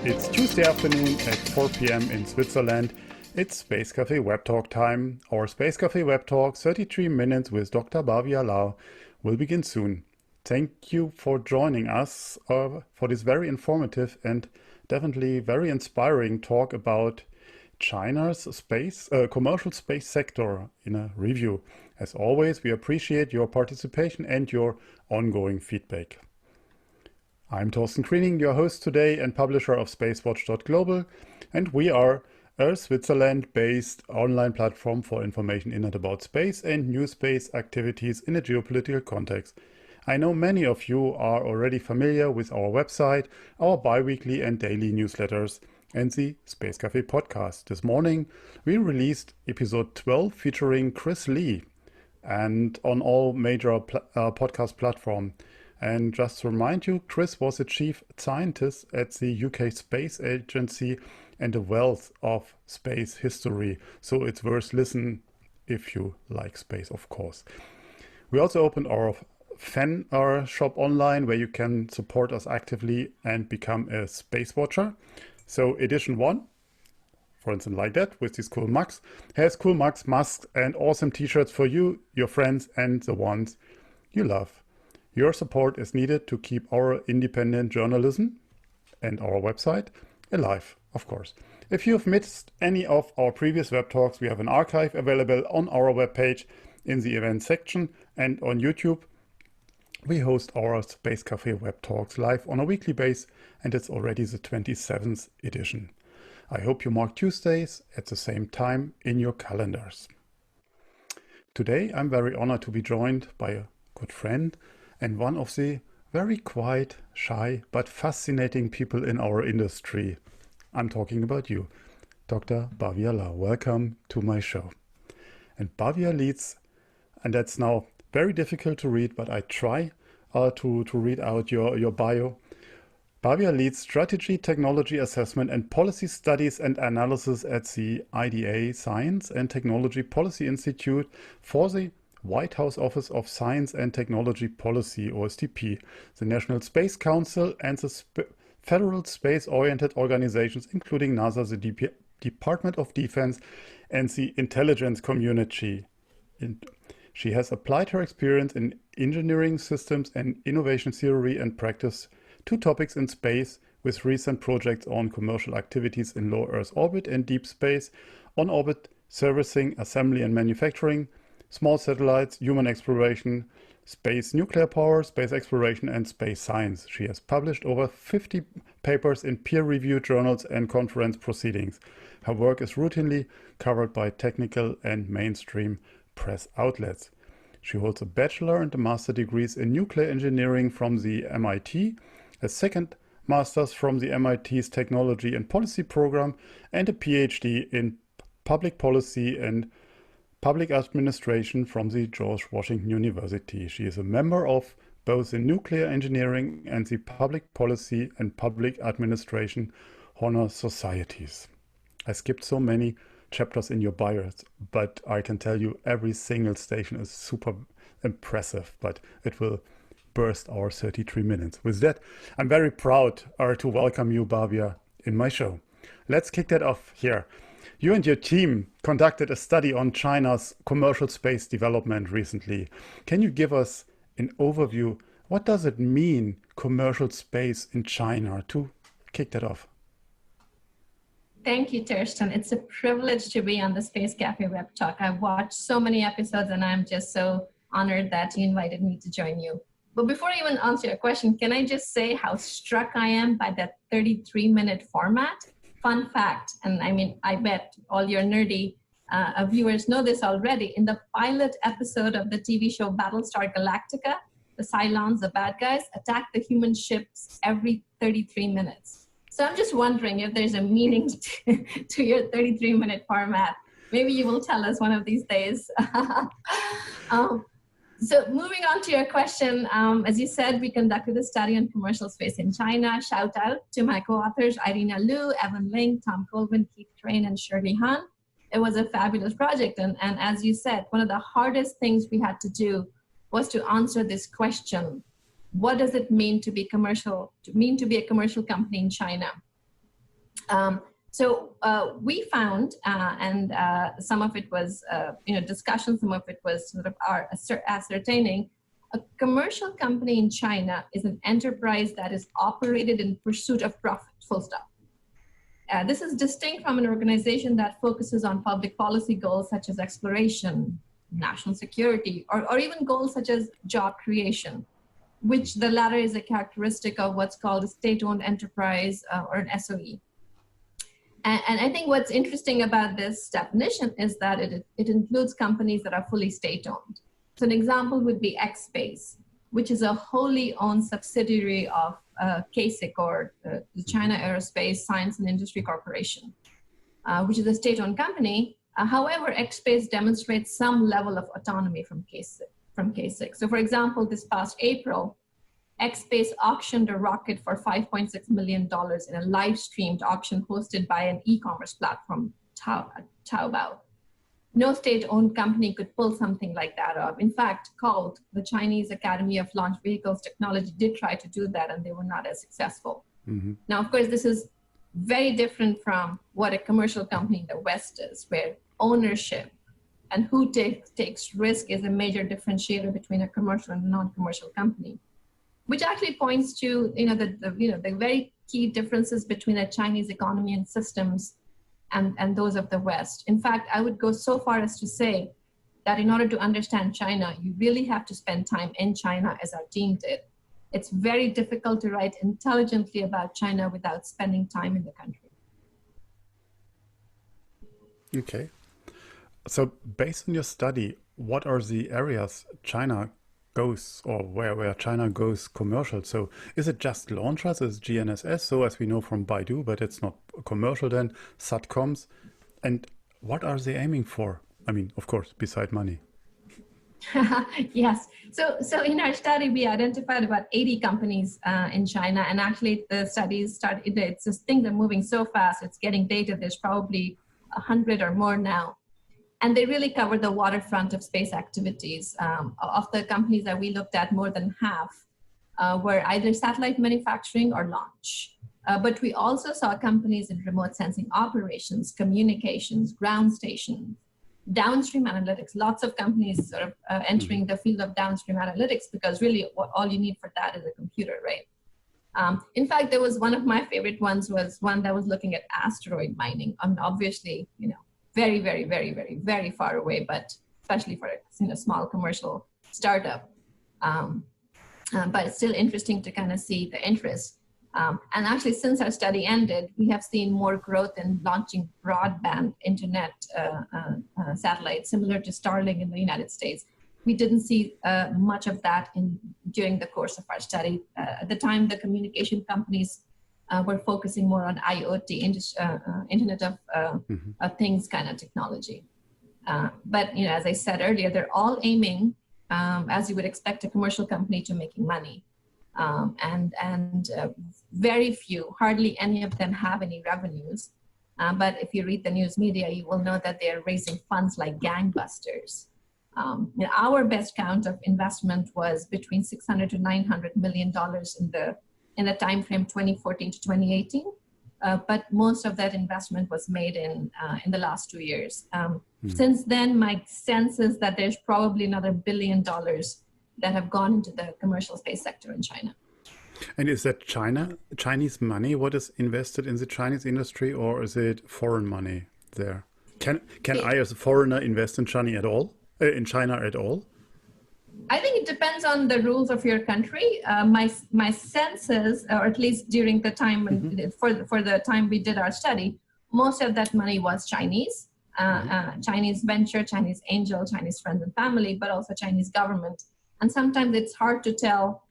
It's Tuesday afternoon at 4 p.m. in Switzerland. It's Space Café WebTalk time. Our Space Café WebTalk 33 minutes with Dr. Bhavya Lal will begin soon. Thank you for joining us for this very informative and definitely very inspiring talk about China's commercial space sector in a review. As always, we appreciate your participation and your ongoing feedback. I'm Torsten Kriening, your host today and publisher of SpaceWatch.Global, and we are a Switzerland-based online platform for information in and about space and new space activities in a geopolitical context. I know many of you are already familiar with our website, our bi-weekly and daily newsletters, and the Space Café podcast. This morning, we released episode 12 featuring Chris Lee and on all major podcast platforms. And just to remind you, Chris was a chief scientist at the UK Space Agency and a wealth of space history. So it's worth listening if you like space, of course. We also opened our fan shop online where you can support us actively and become a space watcher. So edition 1, for instance, like that, with these cool mugs, has cool mugs, masks, and awesome t-shirts for you, your friends, and the ones you love. Your support is needed to keep our independent journalism and our website alive, of course. If you've missed any of our previous web talks, we have an archive available on our webpage in the events section and on YouTube. We host our Space Café web talks live on a weekly basis, and it's already the 27th edition. I hope you mark Tuesdays at the same time in your calendars. Today, I'm very honored to be joined by a good friend and one of the very quiet, shy, but fascinating people in our industry. I'm talking about you, Dr. Bhavya Lal. Welcome to my show. And Bhavya leads, and that's now very difficult to read, but I try to read out your bio. Bhavya leads Strategy, Technology Assessment and Policy Studies and Analysis at the IDA Science and Technology Policy Institute for the White House Office of Science and Technology Policy, OSTP, the National Space Council, and the federal space-oriented organizations, including NASA, the Department of Defense, and the intelligence community. She has applied her experience in engineering systems and innovation theory and practice to topics in space, with recent projects on commercial activities in low Earth orbit and deep space, on-orbit servicing, assembly and manufacturing, small satellites, human exploration, space nuclear power, space exploration, and space science. She has published over 50 papers in peer-reviewed journals and conference proceedings. Her work is routinely covered by technical and mainstream press outlets. She holds a bachelor and a master degrees in nuclear engineering from the MIT, a second master's from the MIT's Technology and Policy program, and a PhD in public policy and public administration from the George Washington University. She is a member of both the Nuclear Engineering and the Public Policy and Public Administration Honor Societies. I skipped so many chapters in your bios, but I can tell you every single station is super impressive, but it will burst our 33 minutes. With that, I'm very proud to welcome you, Bhavya, in my show. Let's kick that off here. You and your team conducted a study on China's commercial space development recently. Can you give us an overview? What does it mean, commercial space in China, to kick that off? Thank you, Torsten. It's a privilege to be on the Space Café Web Talk. I've watched so many episodes and I'm just so honored that you invited me to join you. But before I even answer your question, can I just say how struck I am by that 33-minute format? Fun fact, and I mean, I bet all your nerdy viewers know this already. In the pilot episode of the TV show Battlestar Galactica, the Cylons, the bad guys, attack the human ships every 33 minutes. So I'm just wondering if there's a meaning to your 33-minute format. Maybe you will tell us one of these days. So moving on to your question, as you said, we conducted a study on commercial space in China. Shout out to my co-authors, Irina Liu, Evan Ling, Tom Colvin, Keith Train, and Shirley Han. It was a fabulous project. And as you said, one of the hardest things we had to do was to answer this question. What does it mean to be a commercial company in China? We found, and some of it was, discussion, some of it was sort of our ascertaining, a commercial company in China is an enterprise that is operated in pursuit of profit, full stop. This is distinct from an organization that focuses on public policy goals such as exploration, national security, or even goals such as job creation, which the latter is a characteristic of what's called a state-owned enterprise or an SOE. And I think what's interesting about this definition is that it includes companies that are fully state-owned. So an example would be X-Space, which is a wholly owned subsidiary of CASIC, or the China Aerospace Science and Industry Corporation, which is a state-owned company. However, X-Space demonstrates some level of autonomy from CASIC. So for example, this past April, X-Space auctioned a rocket for $5.6 million in a live-streamed auction hosted by an e-commerce platform, Taobao. No state-owned company could pull something like that off. In fact, called the Chinese Academy of Launch Vehicles Technology did try to do that, and they were not as successful. Mm-hmm. Now, of course, this is very different from what a commercial company in the West is, where ownership and who takes risk is a major differentiator between a commercial and non-commercial company, which actually points to the very key differences between a Chinese economy and systems and those of the West. In fact, I would go so far as to say that in order to understand China, you really have to spend time in China, as our team did. It's very difficult to write intelligently about China without spending time in the country. Okay. So based on your study, what are the areas China goes, or where China goes commercial? So is it just launchers, is GNSS, so as we know from Baidu, but it's not commercial then, SATCOMs? And what are they aiming for? I mean, of course, beside money. Yes. So in our study, we identified about 80 companies in China, and actually the studies started, it's this thing that's moving so fast, it's getting data, there's probably 100 or more now. And they really cover the waterfront of space activities. Of the companies that we looked at, more than half were either satellite manufacturing or launch. But we also saw companies in remote sensing operations, communications, ground stations, downstream analytics, lots of companies sort of entering the field of downstream analytics, because really all you need for that is a computer, right? In fact, there was one of my favorite ones was one that was looking at asteroid mining. I mean, obviously, very, very, very, very, very far away, but especially for a small commercial startup. But it's still interesting to kind of see the interest. And actually, since our study ended, we have seen more growth in launching broadband internet satellites, similar to Starlink in the United States. We didn't see much of that during the course of our study. At the time, the communication companies we're focusing more on IoT, Internet of Things kind of technology. But as I said earlier, they're all aiming, as you would expect a commercial company, to making money. And very few, hardly any of them have any revenues. But if you read the news media, you will know that they are raising funds like gangbusters. Our best count of investment was between $600 to $900 million in the time frame 2014 to 2018, but most of that investment was made in the last 2 years. Since then, my sense is that there's probably another $1 billion that have gone into the commercial space sector in China. And is that Chinese money, what is invested in the Chinese industry, or is it foreign money there? Can I, as a foreigner, invest in China at all? I think it depends on the rules of your country. My sense is, or at least during the time for the time we did our study, most of that money was Chinese, Chinese venture, Chinese angel, Chinese friends and family, but also Chinese government. And sometimes it's hard to tell,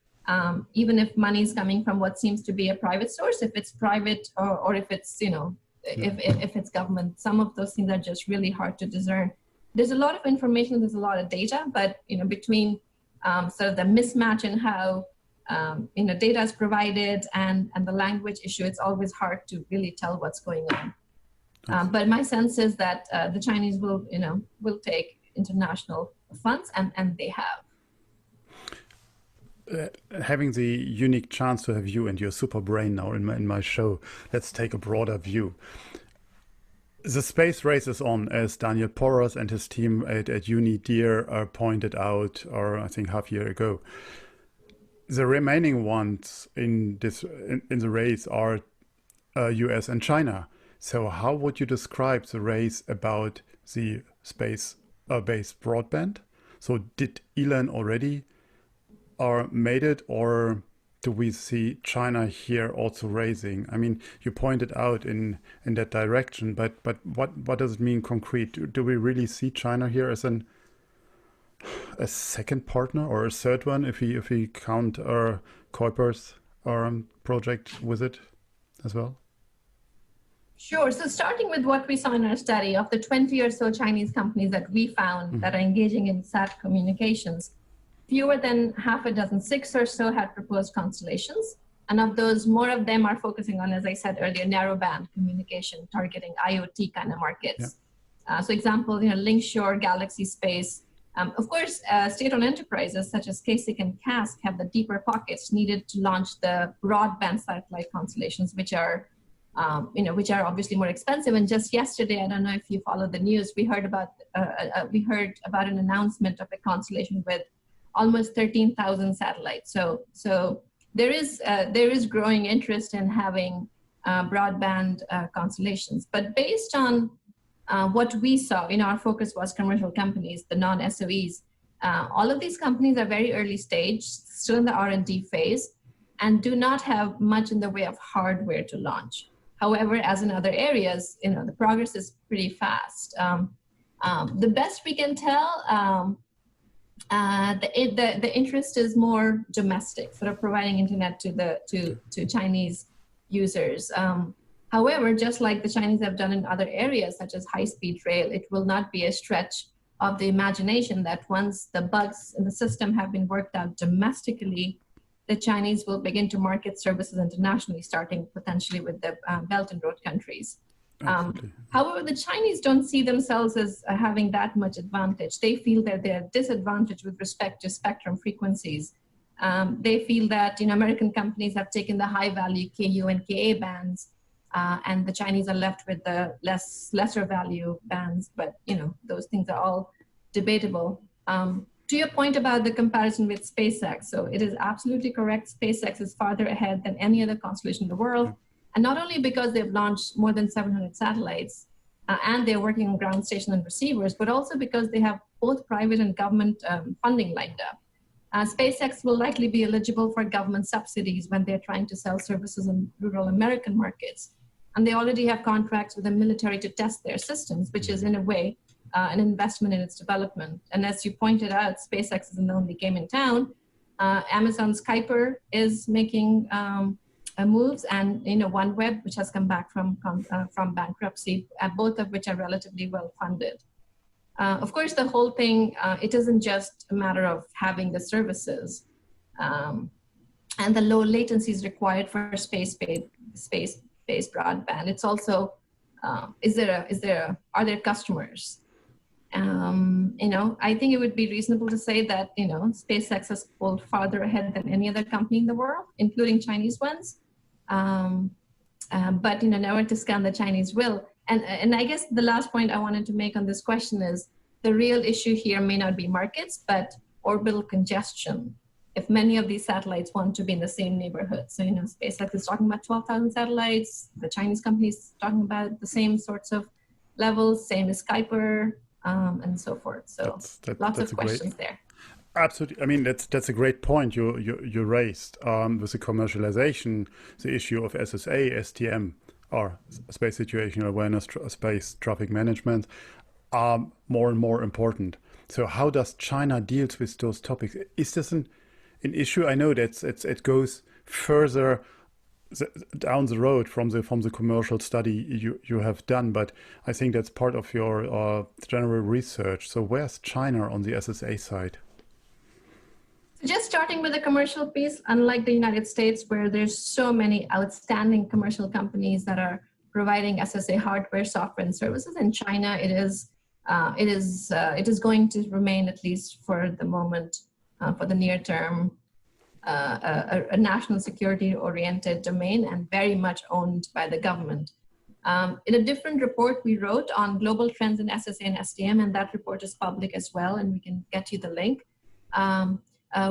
even if money is coming from what seems to be a private source, if it's private or if it's if it's government. Some of those things are just really hard to discern. There's a lot of information, there's a lot of data, but between sort of the mismatch in how data is provided and the language issue, it's always hard to really tell what's going on. But my sense is that the Chinese will take international funds, and they have. having the unique chance to have you and your super brain now in my show, let's take a broader view. The space race is on, as Daniel Porras and his team at UniDear pointed out, or I think half a year ago. The remaining ones in the race are US and China. So how would you describe the race about the space-based broadband? So did Elon already made it, or do we see China here also raising? I mean, you pointed out in that direction, but what does it mean concrete? Do we really see China here as a second partner or a third one if we count our Kuiper's project with it as well? Sure. So starting with what we saw in our study, of the 20 or so Chinese companies that we found that are engaging in sat communications, fewer than half a dozen, 6 or so, had proposed constellations. And of those, more of them are focusing on, as I said earlier, narrowband communication, targeting IoT kind of markets. Yeah. So example, Linkshore, Galaxy Space. Of course, state-owned enterprises such as Kasich and Kask have the deeper pockets needed to launch the broadband satellite constellations, which are obviously more expensive. And just yesterday, I don't know if you followed the news, we heard about an announcement of a constellation with almost 13,000 satellites. So there is growing interest in having broadband constellations. But based on what we saw, our focus was commercial companies, the non-SOEs. All of these companies are very early stage, still in the R&D phase, and do not have much in the way of hardware to launch. However, as in other areas, the progress is pretty fast. The best we can tell, the interest is more domestic, sort of providing internet to Chinese users. However, just like the Chinese have done in other areas, such as high-speed rail, it will not be a stretch of the imagination that once the bugs in the system have been worked out domestically, the Chinese will begin to market services internationally, starting potentially with the Belt and Road countries. However, the Chinese don't see themselves as having that much advantage. They feel that they're disadvantaged with respect to spectrum frequencies. They feel that American companies have taken the high-value Ku and Ka bands, and the Chinese are left with the lesser value bands. But those things are all debatable. To your point about the comparison with SpaceX, so it is absolutely correct. SpaceX is farther ahead than any other constellation in the world. And not only because they've launched more than 700 satellites and they're working on ground station and receivers, but also because they have both private and government funding lined up. SpaceX will likely be eligible for government subsidies when they're trying to sell services in rural American markets. And they already have contracts with the military to test their systems, which is in a way an investment in its development. And as you pointed out, SpaceX isn't the only game in town. Amazon's Kuiper is making moves, and OneWeb, which has come back from bankruptcy, both of which are relatively well funded. Of course, the whole thing, it isn't just a matter of having the services and the low latencies required for space-based broadband. It's also, are there customers? I think it would be reasonable to say that, SpaceX has pulled farther ahead than any other company in the world, including Chinese ones. But, never to scan the Chinese will. And I guess the last point I wanted to make on this question is the real issue here may not be markets, but orbital congestion. If many of these satellites want to be in the same neighborhood. So, SpaceX is talking about 12,000 satellites. The Chinese companies talking about the same sorts of levels, same as Kuiper, and so forth. So lots of questions there. Absolutely. I mean, that's a great point you raised with the commercialization, the issue of SSA, STM, or space situational awareness, space traffic management, are more and more important. So how does China deal with those topics? Is this an issue? I know that it goes further down the road from the commercial study you have done, but I think that's part of your general research. So where's China on the SSA side? Just starting with the commercial piece, unlike the United States, where there's so many outstanding commercial companies that are providing SSA hardware, software, and services, in China, it is going to remain, at least for the moment, for the near term, a national security oriented domain and very much owned by the government. In a different report we wrote on global trends in SSA and SDM, and that report is public as well, and we can get you the link.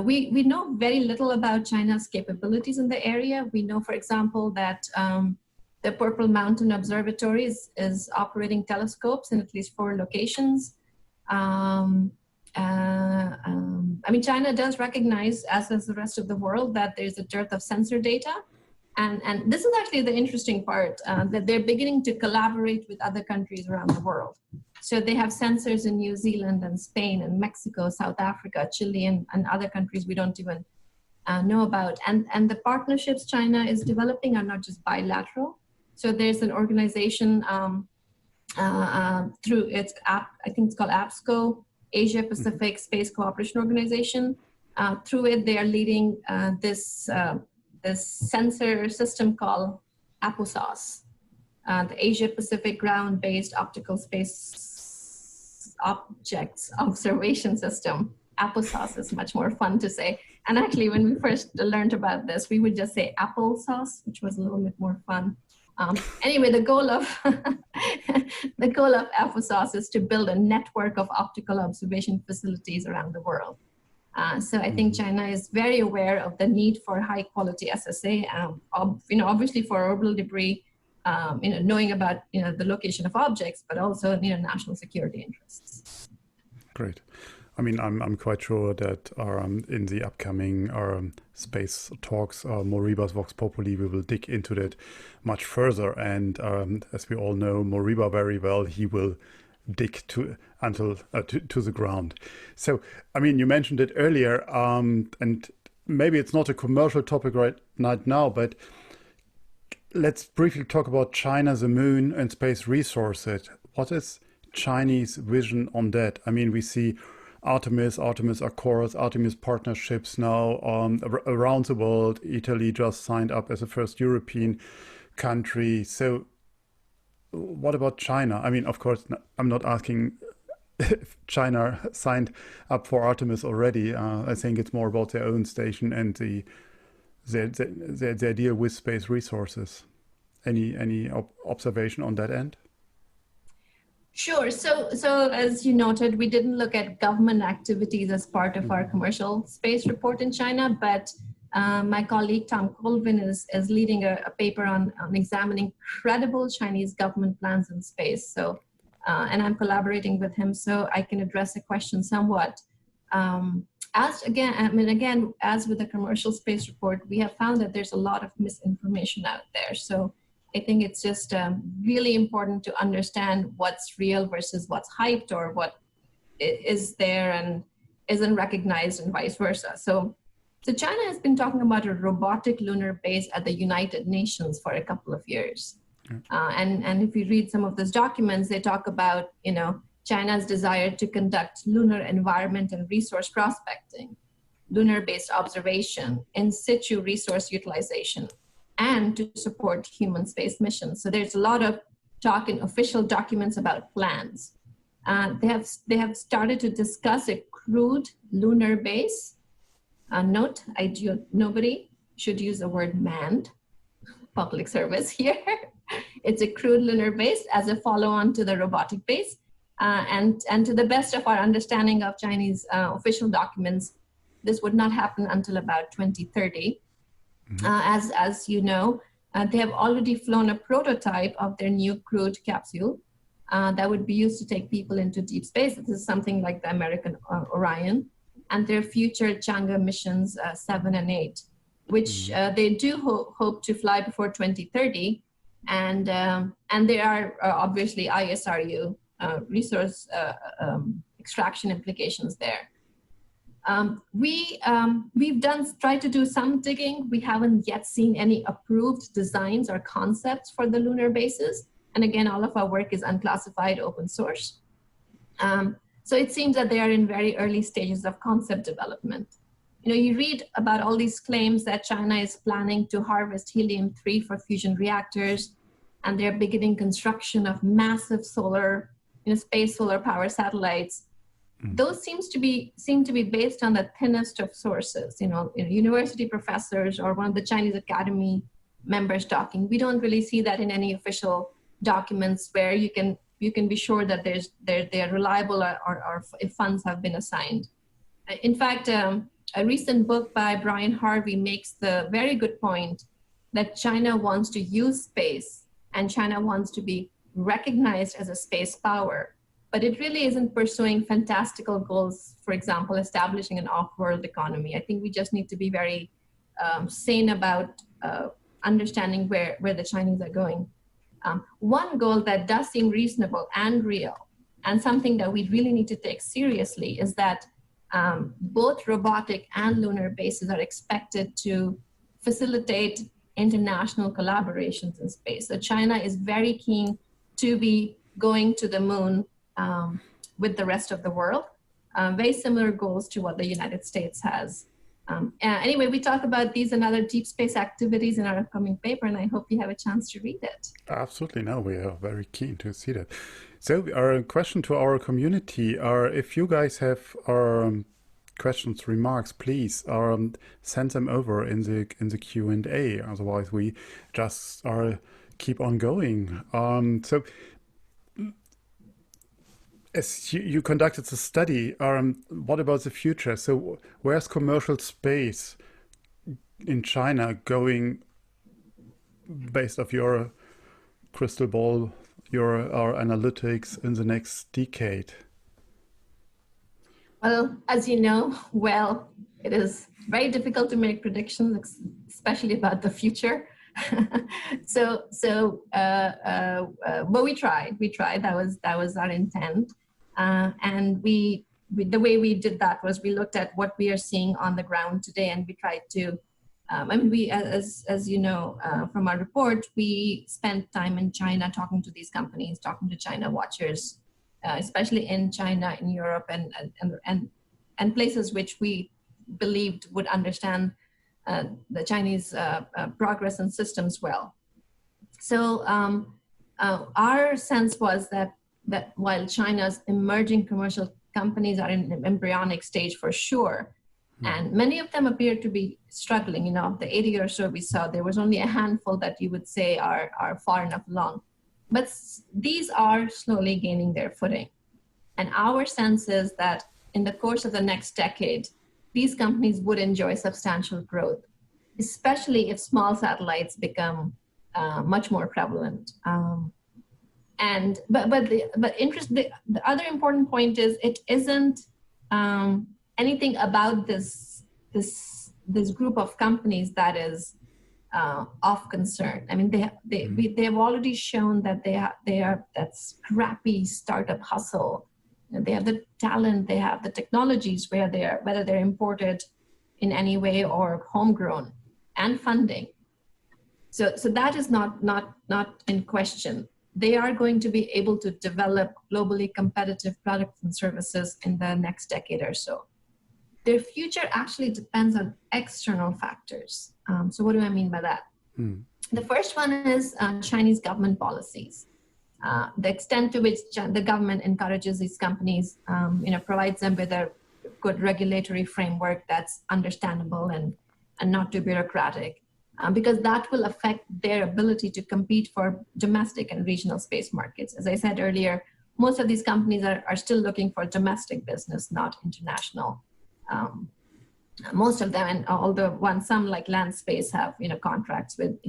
We know very little about China's capabilities in the area. We know, for example, that the Purple Mountain Observatory is operating telescopes in at least 4 locations. I mean, China does recognize, as does the rest of the world, that there's a dearth of sensor data. And this is actually the interesting part, that they're beginning to collaborate with other countries around the world. So they have sensors in New Zealand and Spain and Mexico, South Africa, Chile, and other countries we don't even know about. And the partnerships China is developing are not just bilateral. So there's an organization through its app, I think it's called APSCO, Asia Pacific Space Cooperation Organization. Through it, they are leading this sensor system called APOSOS, the Asia Pacific Ground-Based Optical Space Objects Observation System. APOSOS is much more fun to say. And actually, when we first learned about this, we would just say applesauce, which was a little bit more fun. Anyway, the goal of APOSOS is to build a network of optical observation facilities around the world. So I think China is very aware of the need for high quality SSA, obviously for orbital debris, knowing about, the location of objects, but also, national security interests. Great. I mean, I'm quite sure that in the upcoming space talks, Moriba's Vox Populi, we will dig into that much further. And as we all know Moriba very well, he will dig to the ground. So, I mean, you mentioned it earlier, and maybe it's not a commercial topic right now, but let's briefly talk about China, the moon, and space resources. What is Chinese vision on that? I mean, we see Artemis Accords, Artemis partnerships now around the world. Italy just signed up as the first European country. So what about China? I mean, of course, I'm not asking if China signed up for Artemis already. I think it's more about their own station and their deal with space resources. Any observation on that end? Sure. So as you noted, we didn't look at government activities as part of our commercial space report in China, but my colleague Tom Colvin is leading a paper on examining credible Chinese government plans in space. So, and I'm collaborating with him, so I can address the question somewhat. As with the commercial space report, we have found that there's a lot of misinformation out there. So I think it's just really important to understand what's real versus what's hyped, or what is there and isn't recognized, and vice versa. So China has been talking about a robotic lunar base at the United Nations for a couple of years. And if you read some of those documents, they talk about, China's desire to conduct lunar environment and resource prospecting, lunar-based observation, in situ resource utilization, and to support human space missions. So there's a lot of talk in official documents about plans. They have started to discuss a crewed lunar base. Note, nobody should use the word manned, public service here. It's a crewed lunar base as a follow-on to the robotic base. And to the best of our understanding of Chinese official documents, this would not happen until about 2030. As you know, they have already flown a prototype of their new crewed capsule that would be used to take people into deep space. This is something like the American Orion, and their future Chang'e missions 7 and 8, which they do hope to fly before 2030. And there are obviously ISRU resource extraction implications there. We've tried to do some digging. We haven't yet seen any approved designs or concepts for the lunar bases. And again, all of our work is unclassified, open source. So it seems that they are in very early stages of concept development. You read about all these claims that China is planning to harvest helium-3 for fusion reactors, and they're beginning construction of massive solar, space solar power satellites. those seem to be based on the thinnest of sources, university professors or one of the Chinese Academy members talking. We don't really see that in any official documents where you can be sure that they're reliable or if funds have been assigned. In fact, a recent book by Brian Harvey makes the very good point that China wants to use space and China wants to be recognized as a space power, but it really isn't pursuing fantastical goals, for example, establishing an off-world economy. I think we just need to be very sane about understanding where the Chinese are going. One goal that does seem reasonable and real, and something that we really need to take seriously, is that both robotic and lunar bases are expected to facilitate international collaborations in space. So China is very keen to be going to the moon with the rest of the world. Very similar goals to what the United States has. Anyway, we talk about these and other deep space activities in our upcoming paper, and I hope you have a chance to read it. Absolutely. No, we are very keen to see that. So our question to our community are, if you guys have questions, remarks, please send them over in the Q&A. Otherwise, we just keep on going. So as you conducted the study, what about the future? So where's commercial space in China going based off your crystal ball, our analytics in the next decade? Well, as you know, it is very difficult to make predictions, especially about the future. But we tried. That was our intent. And the way we did that was we looked at what we are seeing on the ground today, and we tried to, as you know, from our report, we spent time in China talking to these companies, talking to China watchers, especially in China, in Europe, and places which we believed would understand the Chinese progress and systems well. So our sense was that while China's emerging commercial companies are in an embryonic stage for sure, and many of them appear to be struggling, of the 80 or so we saw, there was only a handful that you would say are far enough along. But these are slowly gaining their footing. And our sense is that in the course of the next decade, these companies would enjoy substantial growth, especially if small satellites become much more prevalent. But the other important point is it isn't anything about this group of companies that is of concern. I mean, they have already shown that they are that scrappy startup hustle. They have the talent, they have the technologies whether they're imported in any way or homegrown, and funding. So that is not in question. They are going to be able to develop globally competitive products and services in the next decade or so. Their future actually depends on external factors. So what do I mean by that? The first one is Chinese government policies. The extent to which the government encourages these companies, provides them with a good regulatory framework that's understandable and not too bureaucratic, because that will affect their ability to compete for domestic and regional space markets. As I said earlier, most of these companies are still looking for domestic business, not international. Most of them, and although some like land space have contracts with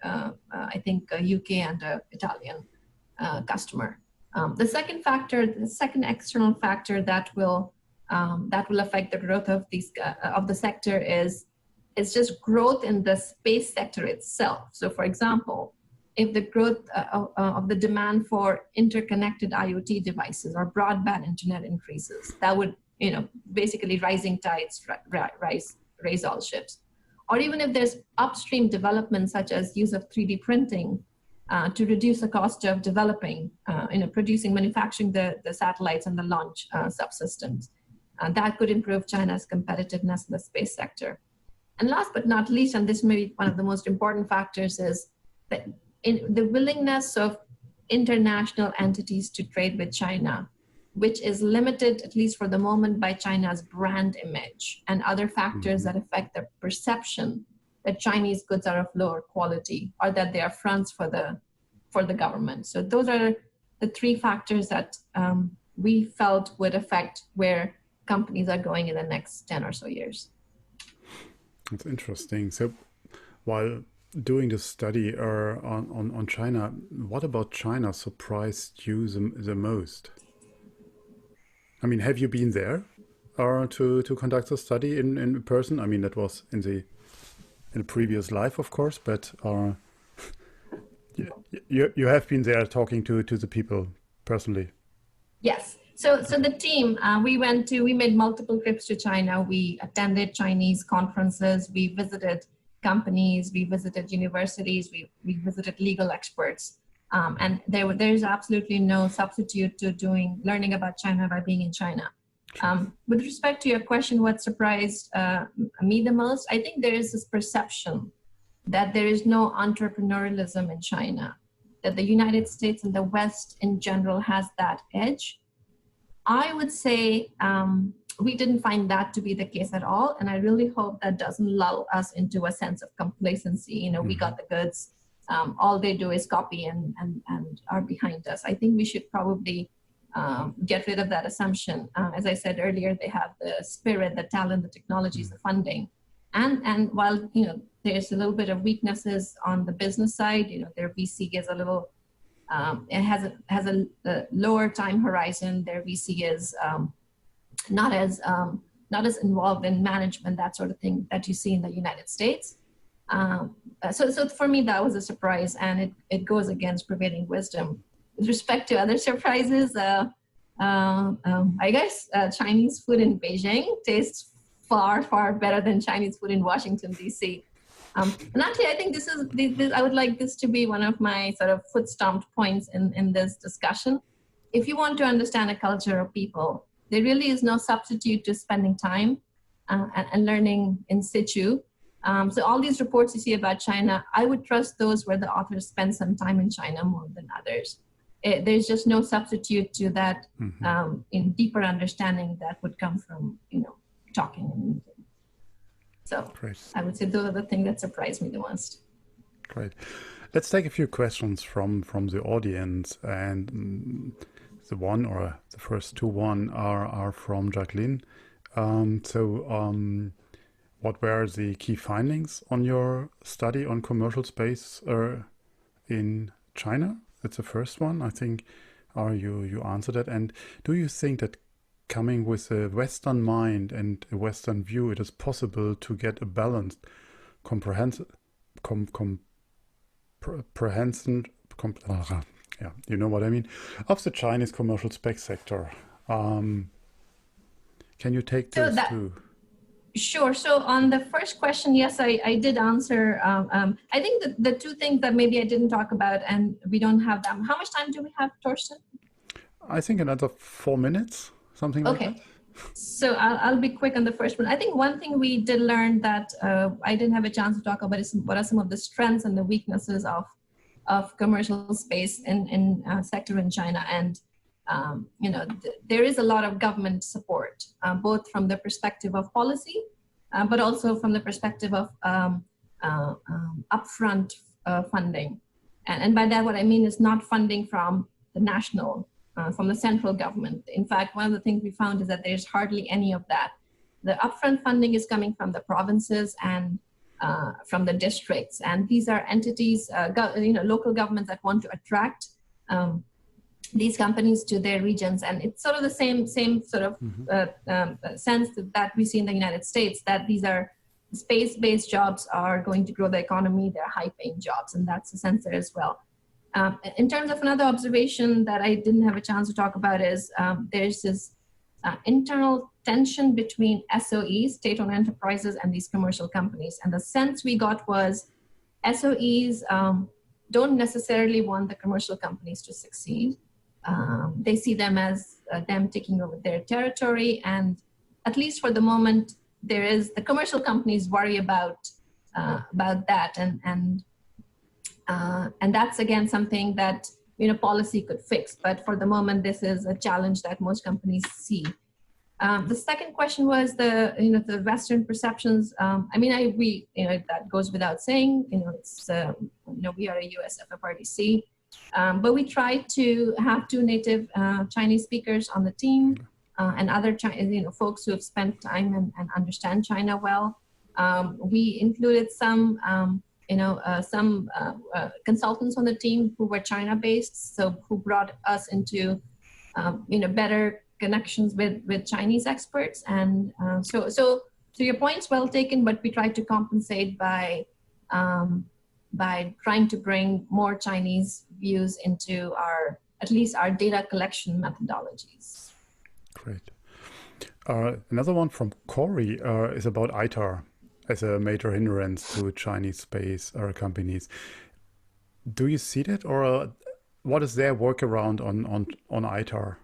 I think UK and Italian customer. The second external factor that will affect the growth of the sector is just growth in the space sector itself. So, for example, if the growth of the demand for interconnected IoT devices or broadband internet increases, that would basically rising tides raise all ships. Or even if there's upstream development such as use of 3D printing to reduce the cost of developing, manufacturing the satellites and the launch subsystems. That could improve China's competitiveness in the space sector. And last but not least, and this may be one of the most important factors, is that in the willingness of international entities to trade with China which is limited, at least for the moment, by China's brand image and other factors that affect the perception that Chinese goods are of lower quality or that they are fronts for the government. So those are the three factors that we felt would affect where companies are going in the next 10 or so years. That's interesting. So while doing this study on China, what about China surprised you the most? I mean, have you been there to conduct the study in person? I mean, that was in a previous life, of course, but you have been there talking to the people personally. Yes. So the team, we made multiple trips to China. We attended Chinese conferences. We visited companies. We visited universities. We visited legal experts. And there's absolutely no substitute to learning about China by being in China. With respect to your question, what surprised me the most, I think there is this perception that there is no entrepreneurialism in China, that the United States and the West in general has that edge. I would say we didn't find that to be the case at all. And I really hope that doesn't lull us into a sense of complacency. We got the goods. All they do is copy and are behind us. I think we should probably get rid of that assumption. As I said earlier, they have the spirit, the talent, the technologies, the funding. And while, there's a little bit of weaknesses on the business side, their VC is a little, it has a lower time horizon. Their VC is not as involved in management, that sort of thing that you see in the United States. So for me, that was a surprise, and it goes against prevailing wisdom. With respect to other surprises, I guess Chinese food in Beijing tastes far, far better than Chinese food in Washington, D.C. And actually, I think this I would like this to be one of my sort of foot-stomped points in this discussion. If you want to understand a culture or people, there really is no substitute to spending time and learning in situ. So all these reports you see about China, I would trust those where the authors spend some time in China more than others. There's just no substitute to that in deeper understanding that would come from, talking and meeting. So great. I would say those are the things that surprised me the most. Great. Let's take a few questions from the audience, and the first two are from Jacqueline. What were the key findings on your study on commercial space in China? That's the first one. I think you answered that. And do you think that coming with a Western mind and a Western view, it is possible to get a balanced, comprehensive, you know what I mean, of the Chinese commercial space sector? Can you take those two? Sure. So on the first question, yes, I did answer. I think the two things that maybe I didn't talk about, and we don't have them. How much time do we have, Torsten? I think another 4 minutes, something like that. Okay. So I'll be quick on the first one. I think one thing we did learn that I didn't have a chance to talk about is what are some of the strengths and the weaknesses of commercial space in sector in China. And there is a lot of government support, both from the perspective of policy, but also from the perspective of upfront funding. And by that, what I mean is not funding from the from the central government. In fact, one of the things we found is that there's hardly any of that. The upfront funding is coming from the provinces and from the districts. And these are entities, local governments that want to attract these companies to their regions. And it's sort of the same sort of sense that we see in the United States, that these are space-based jobs are going to grow the economy. They're high-paying jobs, and that's the sense there as well. In terms of another observation that I didn't have a chance to talk about is there's this internal tension between SOEs, state-owned enterprises, and these commercial companies. And the sense we got was SOEs don't necessarily want the commercial companies to succeed. They see them as them taking over their territory, and at least for the moment, the commercial companies worry about that, and that's again something that policy could fix. But for the moment, this is a challenge that most companies see. The second question was the Western perceptions. I agree. That goes without saying. It's we are a US FFRDC, but we try to have 2 native Chinese speakers on the team and other folks who have spent time and understand China well. We included some consultants on the team who were China-based, so who brought us into better connections with Chinese experts. And so your point's well taken, but we try to compensate by trying to bring more Chinese views into at least our data collection methodologies. Great. Another one from Corey is about ITAR as a major hindrance to Chinese space companies. Do you see that, or what is their workaround on ITAR?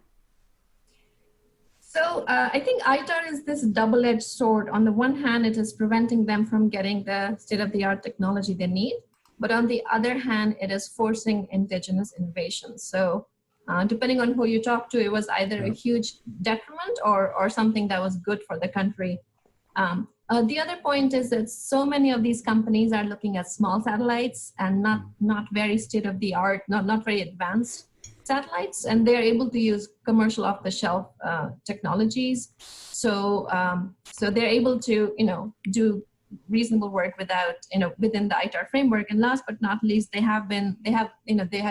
So I think ITAR is this double-edged sword. On the one hand, it is preventing them from getting the state-of-the-art technology they need. But on the other hand, it is forcing indigenous innovation. So depending on who you talk to, it was either a huge detriment or something that was good for the country. The other point is that so many of these companies are looking at small satellites and not very state-of-the-art, not very advanced satellites, and they're able to use commercial off-the-shelf technologies. So they're able to do reasonable work within the ITAR framework. And last but not least, they have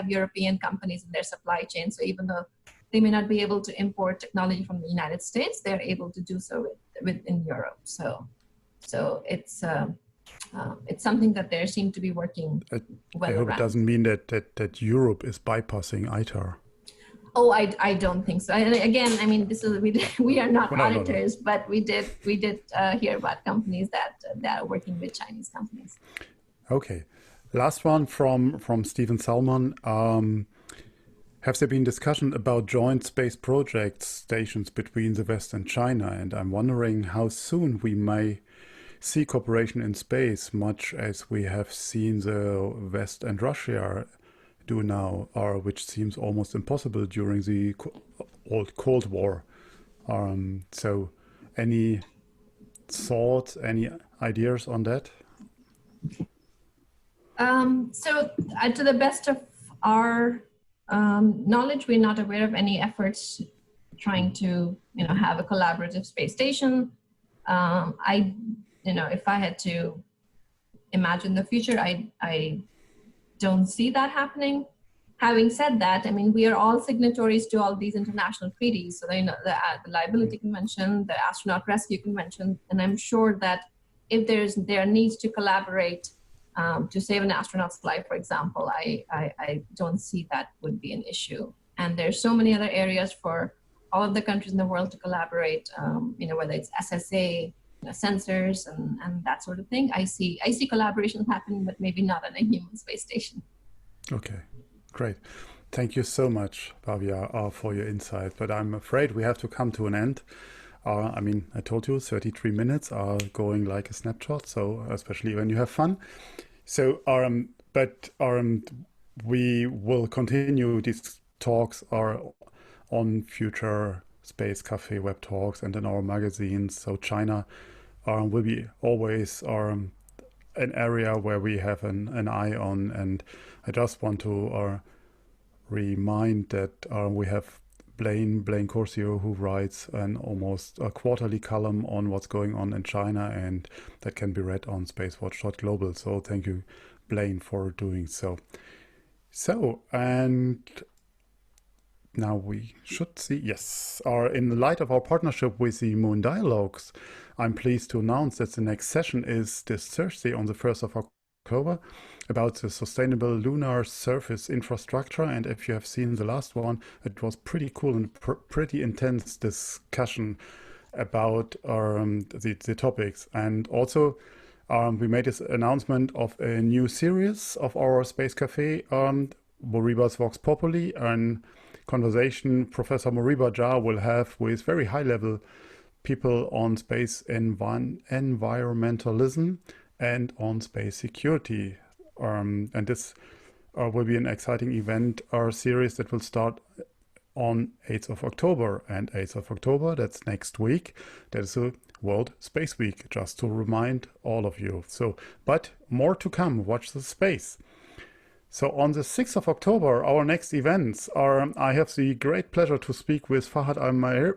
European companies in their supply chain. So even though they may not be able to import technology from the United States, they're able to do so within Europe. So it's something that they seem to be working well. I hope around. it doesn't mean that Europe is bypassing ITAR. Oh, I don't think so. And again, we are not auditors, but we did hear about companies that are working with Chinese companies. Okay, last one from Stephen Salmon. Have there been discussion about joint space project stations between the West and China? And I'm wondering how soon we may see cooperation in space, much as we have seen the West and Russia do now, which seems almost impossible during the old Cold War. So any thoughts, any ideas on that? To the best of our knowledge, we're not aware of any efforts trying to have a collaborative space station. If I had to imagine the future, I don't see that happening. Having said that, we are all signatories to all these international treaties. So the Liability Convention, the Astronaut Rescue Convention, and I'm sure that if there needs to collaborate to save an astronaut's life, for example, I don't see that would be an issue. And there's so many other areas for all of the countries in the world to collaborate. Whether it's SSA, sensors and that sort of thing. I see collaborations happening, but maybe not on a human space station. Okay, great. Thank you so much, Bhavya, for your insight. But I'm afraid we have to come to an end. I told you 33 minutes are going like a snapshot, so especially when you have fun. So, we will continue these talks on future Space Café web talks and in our magazines. So China will be always an area where we have an eye on. And I just want to remind that we have Blaine Corcio, who writes an almost a quarterly column on what's going on in China, and that can be read on SpaceWatch.Global. So thank you, Blaine, for doing so. And now we should see, yes, in the light of our partnership with the Moon Dialogues, I'm pleased to announce that the next session is this Thursday on the 1st of October about the sustainable lunar surface infrastructure. And if you have seen the last one, it was pretty cool and pretty intense discussion about the topics. And also we made this announcement of a new series of our Space Café, Moriba's Vox Populi, and conversation Professor Moriba Jar will have with very high-level people on space environmentalism and on space security. And this will be an exciting event or series that will start on 8th of October. And 8th of October, that's next week. That is a World Space Week, just to remind all of you. So, but more to come. Watch the space. So on the 6th of October, our next events are, I have the great pleasure to speak with Fahad Al-Meheri,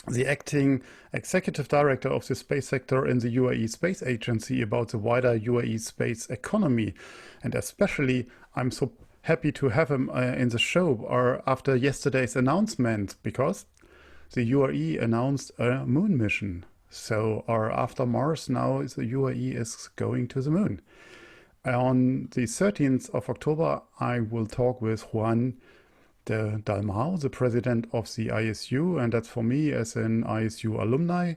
the acting executive director of the space sector in the UAE Space Agency, about the wider UAE space economy. And especially, I'm so happy to have him in the show after yesterday's announcement, because the UAE announced a moon mission. So after Mars, now the UAE is going to the moon. On the 13th of October, I will talk with Juan de Dalmau, the president of the ISU, and that's for me as an ISU alumni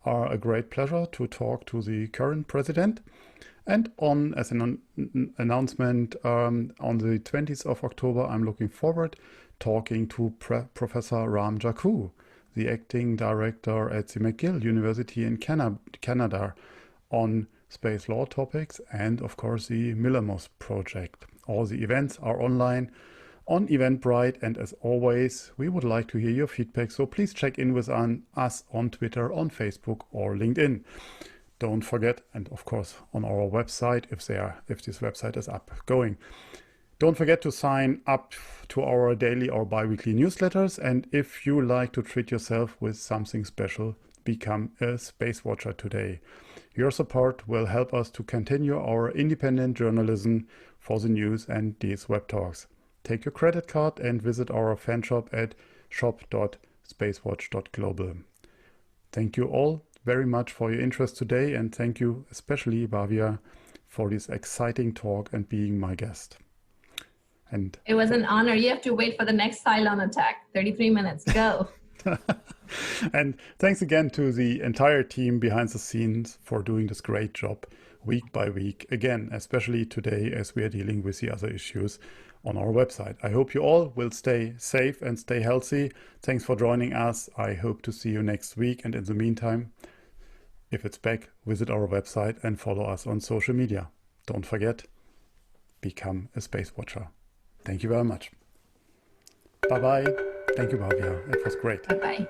a great pleasure to talk to the current president. And as an announcement, on the 20th of October, I'm looking forward talking to Professor Ram Jakku, the acting director at the McGill University in Canada, on space law topics and, of course, the Millermos project. All the events are online on Eventbrite, and as always, we would like to hear your feedback, so please check in with us on Twitter, on Facebook, or LinkedIn. Don't forget, and of course on our website, if this website is going. Don't forget to sign up to our daily or bi-weekly newsletters, and if you like to treat yourself with something special, become a Space Watcher today. Your support will help us to continue our independent journalism for the news and these web talks. Take your credit card and visit our fan shop at shop.SpaceWatch.Global. Thank you all very much for your interest today, and thank you especially, Bhavya, for this exciting talk and being my guest. And it was an honor. You have to wait for the next Cylon attack. 33 minutes. Go. And thanks again to the entire team behind the scenes for doing this great job week by week. Again, especially today as we are dealing with the other issues on our website. I hope you all will stay safe and stay healthy. Thanks for joining us. I hope to see you next week. And in the meantime, if it's back, visit our website and follow us on social media. Don't forget, become a Space Watcher. Thank you very much. Bye-bye. Thank you, Bhavya. It was great. Bye-bye.